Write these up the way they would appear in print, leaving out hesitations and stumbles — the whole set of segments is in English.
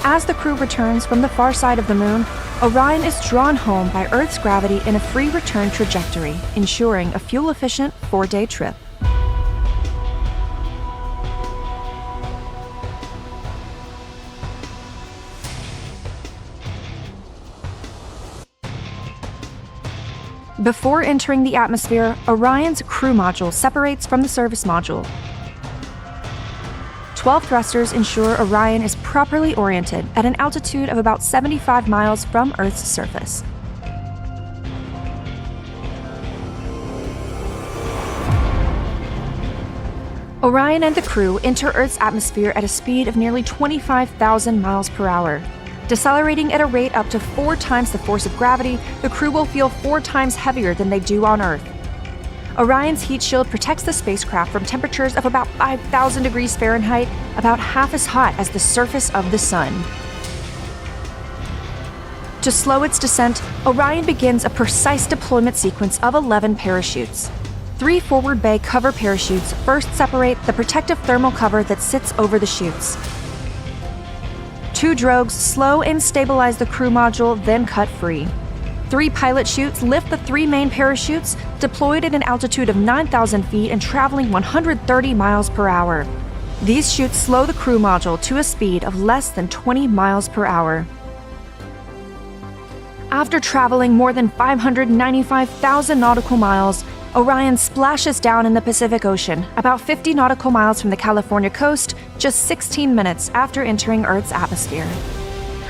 As the crew returns from the far side of the Moon, Orion is drawn home by Earth's gravity in a free return trajectory, ensuring a fuel-efficient 4-day trip. Before entering the atmosphere, Orion's crew module separates from the service module. 12 thrusters ensure Orion is properly oriented at an altitude of about 75 miles from Earth's surface. Orion and the crew enter Earth's atmosphere at a speed of nearly 25,000 miles per hour. Decelerating at a rate up to 4 times the force of gravity, the crew will feel 4 times heavier than they do on Earth. Orion's heat shield protects the spacecraft from temperatures of about 5,000 degrees Fahrenheit, about half as hot as the surface of the Sun. To slow its descent, Orion begins a precise deployment sequence of 11 parachutes. 3 forward bay cover parachutes first separate the protective thermal cover that sits over the chutes. 2 drogues slow and stabilize the crew module, then cut free. 3 pilot chutes lift the 3 main parachutes, deployed at an altitude of 9,000 feet and traveling 130 miles per hour. These chutes slow the crew module to a speed of less than 20 miles per hour. After traveling more than 595,000 nautical miles, Orion splashes down in the Pacific Ocean, about 50 nautical miles from the California coast, just 16 minutes after entering Earth's atmosphere.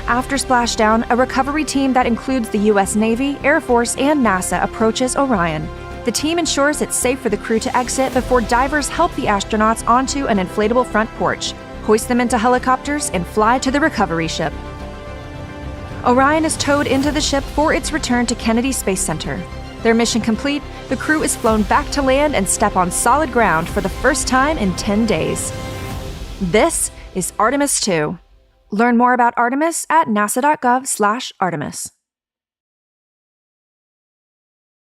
After splashdown, a recovery team that includes the U.S. Navy, Air Force, and NASA approaches Orion. The team ensures it's safe for the crew to exit before divers help the astronauts onto an inflatable front porch, hoist them into helicopters, and fly to the recovery ship. Orion is towed into the ship for its return to Kennedy Space Center. Their mission complete, the crew is flown back to land and step on solid ground for the first time in 10 days. This is Artemis II. Learn more about Artemis at nasa.gov/Artemis.